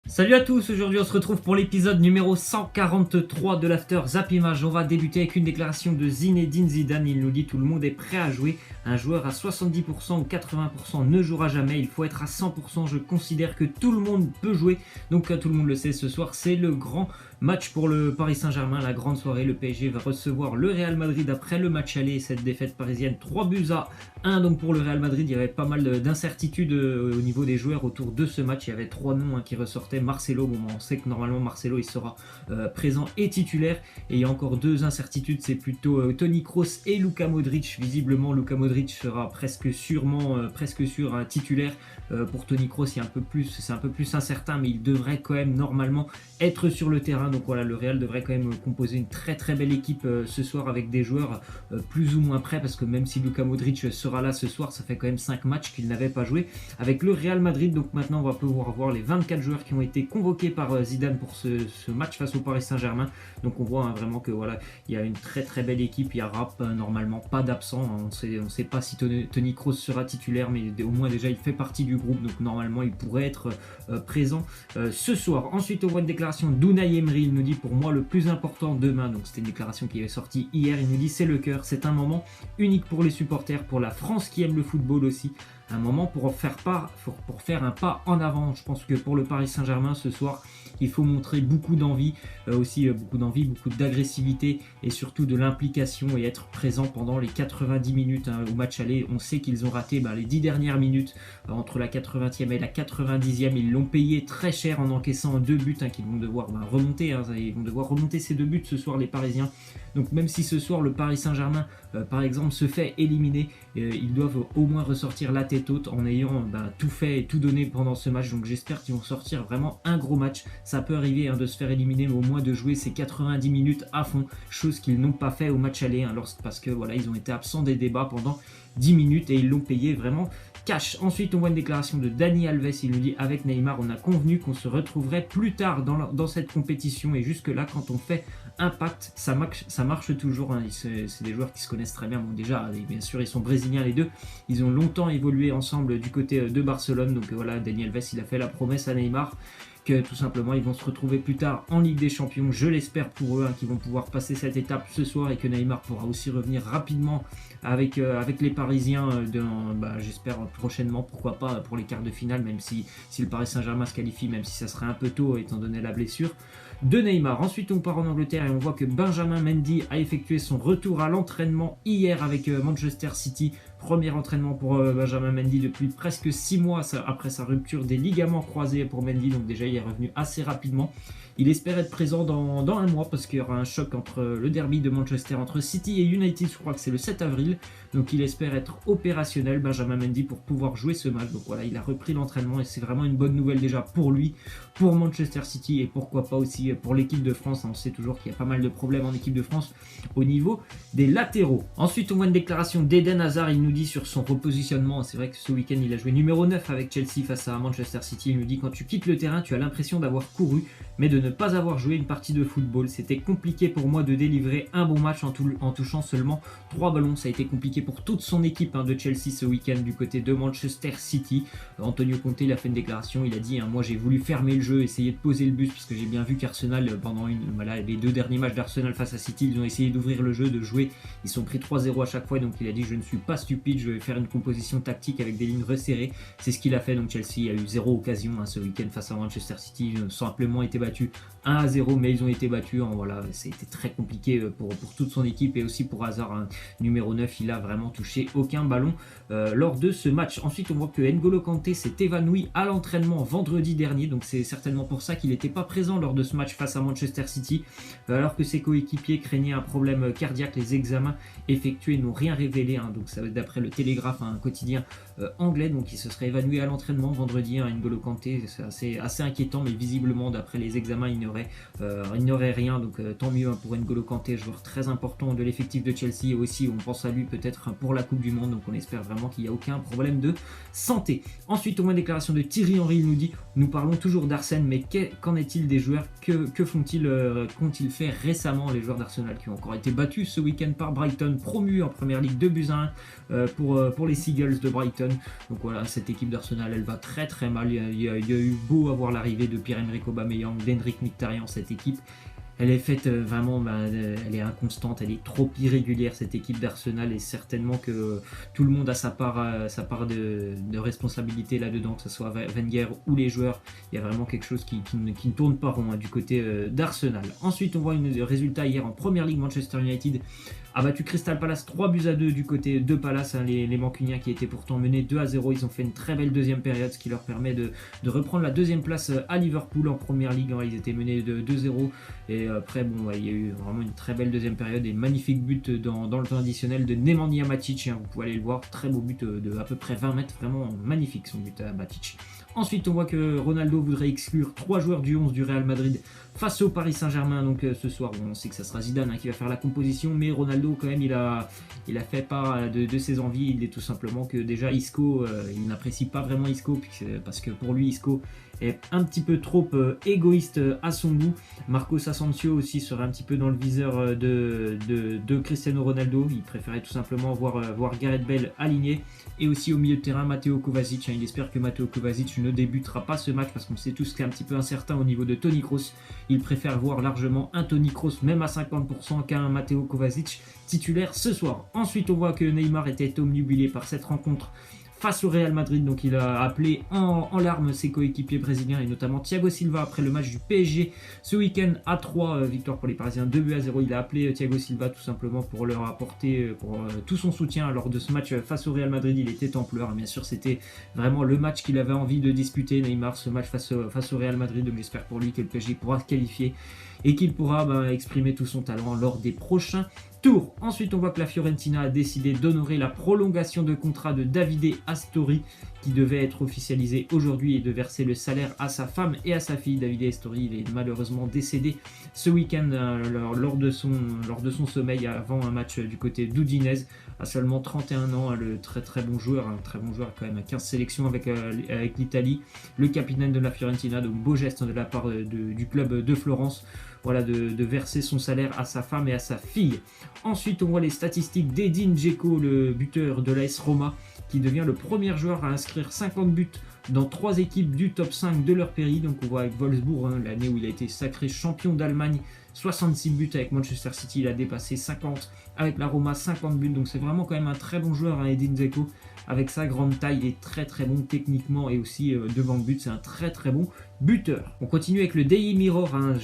Salut à tous, aujourd'hui on se retrouve pour l'épisode numéro 143 de l'After Zap Image. On va débuter avec une déclaration de Zinedine Zidane. Il nous dit: tout le monde est prêt à jouer. Un joueur à 70% ou 80% ne jouera jamais. Il faut être à 100%. Je considère que tout le monde peut jouer. Donc tout le monde le sait, ce soir c'est le grand match pour le Paris Saint-Germain, la grande soirée. Le PSG va recevoir le Real Madrid après le match aller, cette défaite parisienne 3-1. Donc pour le Real Madrid, il y avait pas mal d'incertitudes au niveau des joueurs autour de ce match. Il y avait trois noms qui ressortaient. Marcelo, bon, on sait que normalement Marcelo il sera présent et titulaire. Et il y a encore deux incertitudes, c'est plutôt Toni Kroos et Luka Modric. Visiblement Luka Modric sera presque sûr un titulaire. Pour Toni Kroos c'est un peu plus incertain, mais il devrait quand même normalement être sur le terrain. Donc voilà, le Real devrait quand même composer une très très belle équipe ce soir avec des joueurs plus ou moins prêts, parce que même si Luka Modric sera là ce soir, ça fait quand même 5 matchs qu'il n'avait pas joué avec le Real Madrid. Donc maintenant on va pouvoir voir les 24 joueurs qui ont été convoqués par Zidane pour ce match face au Paris Saint-Germain. Donc on voit vraiment que voilà, il y a une très très belle équipe. Il y a normalement pas d'absent. On sait pas si Toni Kroos sera titulaire, mais au moins déjà il fait partie du groupe, donc normalement il pourrait être présent ce soir. Ensuite on voit une déclaration d'Unai Emery. Il nous dit: pour moi le plus important demain, donc c'était une déclaration qui est sortie hier, il nous dit: c'est le cœur, c'est un moment unique pour les supporters, pour la France qui aime le football aussi, un moment pour faire un pas en avant. Je pense que pour le Paris Saint-Germain ce soir, il faut montrer beaucoup d'envie, beaucoup d'agressivité et surtout de l'implication, et être présent pendant les 90 minutes au match aller. On sait qu'ils ont raté les 10 dernières minutes entre la 80e et la 90e. Ils l'ont payé très cher en encaissant 2 buts qu'ils vont devoir remonter. Ils vont devoir remonter ces 2 buts ce soir, les Parisiens. Donc même si ce soir le Paris Saint-Germain par exemple se fait éliminer, ils doivent au moins ressortir la tête haute en ayant tout fait et tout donné pendant ce match. Donc j'espère qu'ils vont sortir vraiment un gros match. Ça peut arriver de se faire éliminer, mais au moins de jouer ces 90 minutes à fond, chose qu'ils n'ont pas fait au match aller, parce que voilà, ils ont été absents des débats pendant 10 minutes et ils l'ont payé vraiment cash. Ensuite on voit une déclaration de Dani Alves. Il nous dit: avec Neymar on a convenu qu'on se retrouverait plus tard dans cette compétition, et jusque là quand on fait un pacte, ça marche toujours. C'est des joueurs qui se connaissent très bien. Bon, déjà bien sûr ils sont brésiliens les deux, ils ont longtemps évolué ensemble du côté de Barcelone. Donc voilà, Dani Alves il a fait la promesse à Neymar que tout simplement ils vont se retrouver plus tard en Ligue des Champions. Je l'espère pour eux, qu'ils vont pouvoir passer cette étape ce soir, et que Neymar pourra aussi revenir rapidement avec les Parisiens j'espère prochainement, pourquoi pas pour les quarts de finale, même si le Paris Saint-Germain se qualifie, même si ça serait un peu tôt étant donné la blessure de Neymar. Ensuite on part en Angleterre et on voit que Benjamin Mendy a effectué son retour à l'entraînement hier avec Manchester City. Premier entraînement pour Benjamin Mendy depuis presque 6 mois après sa rupture des ligaments croisés pour Mendy. Donc déjà il est revenu assez rapidement. Il espère être présent dans un mois, parce qu'il y aura un choc entre le derby de Manchester entre City et United, je crois que c'est le 7 avril. Donc il espère être opérationnel, Benjamin Mendy, pour pouvoir jouer ce match. Donc voilà, il a repris l'entraînement et c'est vraiment une bonne nouvelle déjà pour lui, pour Manchester City, et pourquoi pas aussi pour l'équipe de France. On sait toujours qu'il y a pas mal de problèmes en équipe de France au niveau des latéraux. Ensuite on voit une déclaration d'Eden Hazard. Il nous dit sur son repositionnement, c'est vrai que ce week-end il a joué numéro 9 avec Chelsea face à Manchester City. Il nous dit: quand tu quittes le terrain, tu as l'impression d'avoir couru, mais de ne pas avoir joué une partie de football. C'était compliqué pour moi de délivrer un bon match en touchant seulement 3 ballons. Ça a été compliqué pour toute son équipe de Chelsea ce week-end du côté de Manchester City. Antonio Conte il a fait une déclaration, il a dit: moi j'ai voulu fermer le jeu, essayer de poser le but, parce que j'ai bien vu qu'Arsenal pendant les 2 derniers matchs d'Arsenal face à City, ils ont essayé d'ouvrir le jeu, de jouer, ils sont pris 3-0 à chaque fois. Donc il a dit: je ne suis pas stupide, je vais faire une composition tactique avec des lignes resserrées. C'est ce qu'il a fait. Donc Chelsea a eu 0 occasion ce week-end face à Manchester City. Ils ont simplement été battus 1-0, mais ils ont été battus. Voilà, ça a été très compliqué pour toute son équipe, et aussi pour Hazard, numéro 9, il a vraiment touché aucun ballon lors de ce match. Ensuite on voit que N'Golo Kanté s'est évanoui à l'entraînement vendredi dernier, donc c'est certainement pour ça qu'il n'était pas présent lors de ce match face à Manchester City, alors que ses coéquipiers craignaient un problème cardiaque. Les examens effectués n'ont rien révélé, donc ça va être d'après le Télégraphe, un quotidien anglais. Donc il se serait évanoui à l'entraînement vendredi, N'Golo Kanté. C'est assez inquiétant, mais visiblement d'après les examens, il n'aurait rien, donc tant mieux pour N'Golo Kanté, joueur très important de l'effectif de Chelsea. Aussi, on pense à lui peut-être pour la Coupe du Monde, donc on espère vraiment qu'il n'y a aucun problème de santé. Ensuite, on voit une déclaration de Thierry Henry, il nous dit: nous parlons toujours d'Arsène, mais qu'en est-il des joueurs? Que qu'ont-ils fait récemment, les joueurs d'Arsenal, qui ont encore été battus ce week-end par Brighton, promu en première ligue 2-1 pour les Seagulls de Brighton. Donc voilà, cette équipe d'Arsenal, elle va très très mal. Il y a eu beau avoir l'arrivée de Pierre-Emerick Aubameyang, d'Henrik Mkhitaryan, cette équipe, elle est faite vraiment, elle est inconstante, elle est trop irrégulière, cette équipe d'Arsenal, et certainement que tout le monde a sa part de responsabilité là-dedans, que ce soit Wenger ou les joueurs. Il y a vraiment quelque chose qui ne tourne pas rond du côté d'Arsenal. Ensuite, on voit un résultat hier en Première Ligue. Manchester United a battu Crystal Palace 3-2 du côté de Palace. Les Mancuniens qui étaient pourtant menés 2-0, ils ont fait une très belle deuxième période, ce qui leur permet de reprendre la deuxième place à Liverpool en Première Ligue. Ils étaient menés de 2-0 et après il y a eu vraiment une très belle deuxième période et magnifique but dans le temps additionnel de Nemanja Matic. Vous pouvez aller le voir, très beau but de à peu près 20 mètres, vraiment magnifique son but à Matic. Ensuite, on voit que Ronaldo voudrait exclure 3 joueurs du 11 du Real Madrid face au Paris Saint-Germain. Donc ce soir, on sait que ça sera Zidane qui va faire la composition, mais Ronaldo quand même, il a fait part de ses envies. Il est tout simplement que déjà Isco, il n'apprécie pas vraiment Isco, parce que pour lui Isco est un petit peu trop égoïste à son goût. Marcos Asensio aussi serait un petit peu dans le viseur de Cristiano Ronaldo. Il préférait tout simplement voir Gareth Bale aligné. Et aussi au milieu de terrain, Matteo Kovacic. Il espère que Matteo Kovacic ne débutera pas ce match, parce qu'on sait tous qu'il est un petit peu incertain au niveau de Toni Kroos. Il préfère voir largement un Toni Kroos, même à 50%, qu'un Matteo Kovacic titulaire ce soir. Ensuite, on voit que Neymar était omnubilé par cette rencontre face au Real Madrid, donc il a appelé en larmes ses coéquipiers brésiliens, et notamment Thiago Silva après le match du PSG ce week-end à 3, victoire pour les Parisiens 2-0. Il a appelé Thiago Silva tout simplement pour leur apporter tout son soutien lors de ce match face au Real Madrid. Il était en pleurs, bien sûr c'était vraiment le match qu'il avait envie de disputer, Neymar, ce match face au Real Madrid. Donc j'espère pour lui que le PSG pourra se qualifier et qu'il pourra exprimer tout son talent lors des prochains tour. Ensuite, on voit que la Fiorentina a décidé d'honorer la prolongation de contrat de Davide Astori, qui devait être officialisé aujourd'hui, et de verser le salaire à sa femme et à sa fille. Davide Astori, il est malheureusement décédé ce week-end lors de son sommeil avant un match du côté d'Udinese, à seulement 31 ans. Le très très bon joueur, quand même, à 15 sélections avec l'Italie, le capitaine de la Fiorentina. Donc beau geste de la part du club de Florence, voilà, de verser son salaire à sa femme et à sa fille. Ensuite, on voit les statistiques d'Edin Dzeko, le buteur de l'AS Roma, qui devient le premier joueur à inscrire 50 buts dans 3 équipes du top 5 de leur pays. Donc on voit avec Wolfsburg, l'année où il a été sacré champion d'Allemagne, 66 buts. Avec Manchester City, il a dépassé 50. Avec la Roma, 50 buts. Donc c'est vraiment quand même un très bon joueur, Edin Dzeko. Avec sa grande taille, il est très très bon techniquement, et aussi devant le but, c'est un très très bon buteur. On continue avec le Daily Mirror, un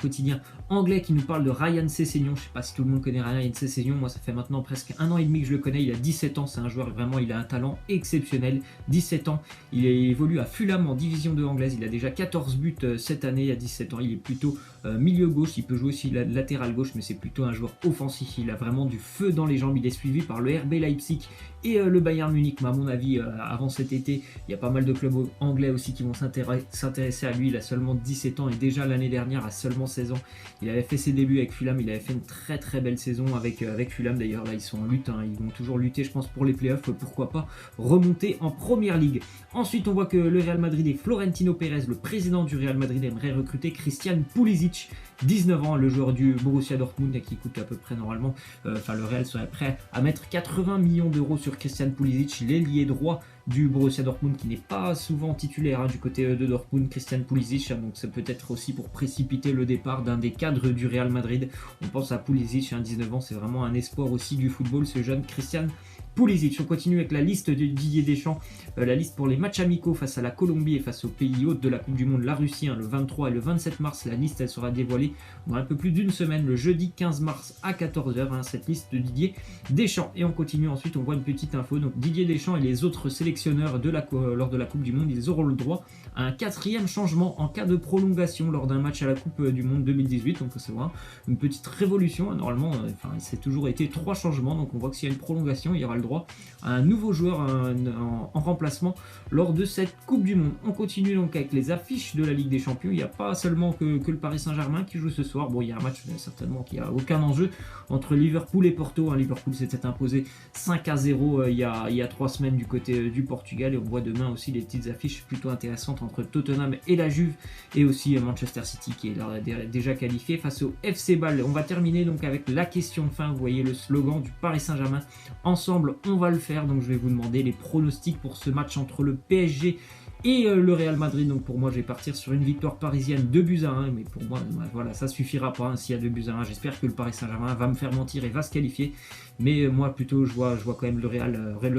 quotidien anglais qui nous parle de Ryan Sessegnon. Je ne sais pas si tout le monde connaît Ryan Sessegnon. Moi, ça fait maintenant presque 1 an et demi que je le connais. Il a 17 ans, c'est un joueur vraiment, il a un talent exceptionnel. 17 ans, il évolue à Fulham en division 2 anglaise. Il a déjà 14 buts cette année à 17 ans. Il est plutôt milieu gauche, il peut jouer aussi latéral gauche, mais c'est plutôt un joueur offensif. Il a vraiment du feu dans les jambes. Il est suivi par le RB Leipzig et le Bayern Munich. Mais à mon avis, avant cet été, il y a pas mal de clubs anglais aussi qui vont s'intéresser à lui. Il a seulement 17 ans, et déjà l'année dernière, à seulement 16 ans, il avait fait ses débuts avec Fulham. Il avait fait une très très belle saison avec Fulham. D'ailleurs, là, ils sont en lutte, ils vont toujours lutter, je pense, pour les playoffs. Pourquoi pas remonter en Première Ligue. Ensuite, on voit que le Real Madrid et Florentino Pérez, le président du Real Madrid, aimerait recruter Christian Pulisic, 19 ans, le joueur du Borussia Dortmund, qui coûte à peu près normalement, le Real serait prêt à mettre 80 millions d'euros sur Christian Pulisic, l'ailier droit du Borussia Dortmund, qui n'est pas souvent titulaire du côté de Dortmund, Christian Pulisic. Donc c'est peut-être aussi pour précipiter le départ d'un des cadres du Real Madrid. On pense à Pulisic, 19 ans, c'est vraiment un espoir aussi du football, ce jeune Christian Pulisic. On continue avec la liste de Didier Deschamps, la liste pour les matchs amicaux face à la Colombie et face au pays hôte de la Coupe du Monde, la Russie, le 23 et le 27 mars. La liste, elle sera dévoilée dans un peu plus d'une semaine, le jeudi 15 mars à 14h, cette liste de Didier Deschamps. Et on continue ensuite, on voit une petite info. Donc Didier Deschamps et les autres sélectionneurs lors de la Coupe du Monde, ils auront le droit un 4e changement en cas de prolongation lors d'un match à la Coupe du Monde 2018. Donc c'est vraiment une petite révolution. Normalement, c'est toujours été 3 changements. Donc on voit que s'il y a une prolongation, il y aura le droit à un nouveau joueur en remplacement lors de cette Coupe du Monde. On continue donc avec les affiches de la Ligue des Champions. Il n'y a pas seulement que le Paris Saint-Germain qui joue ce soir. Bon, il y a un match certainement qui n'a aucun enjeu entre Liverpool et Porto. Liverpool s'était imposé 5-0 il y a 3 semaines du côté du Portugal. Et on voit demain aussi les petites affiches plutôt intéressantes entre Tottenham et la Juve. Et aussi Manchester City qui est déjà qualifié face au FC Bâle. On va terminer donc avec la question de fin. Vous voyez le slogan du Paris Saint-Germain. Ensemble, on va le faire. Donc je vais vous demander les pronostics pour ce match entre le PSG et le Real Madrid. Donc pour moi, je vais partir sur une victoire parisienne 2-1, mais pour moi, voilà, ça suffira pas s'il y a 2-1. J'espère que le Paris Saint-Germain va me faire mentir et va se qualifier, mais moi plutôt je vois quand même le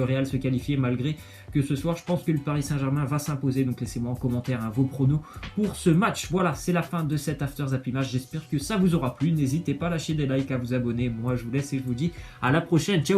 Real se qualifier, malgré que ce soir je pense que le Paris Saint-Germain va s'imposer. Donc laissez-moi en commentaire vos pronos pour ce match. Voilà, c'est la fin de cet After Zappimage. J'espère que ça vous aura plu. N'hésitez pas à lâcher des likes, à vous abonner. Moi je vous laisse et je vous dis à la prochaine. Ciao.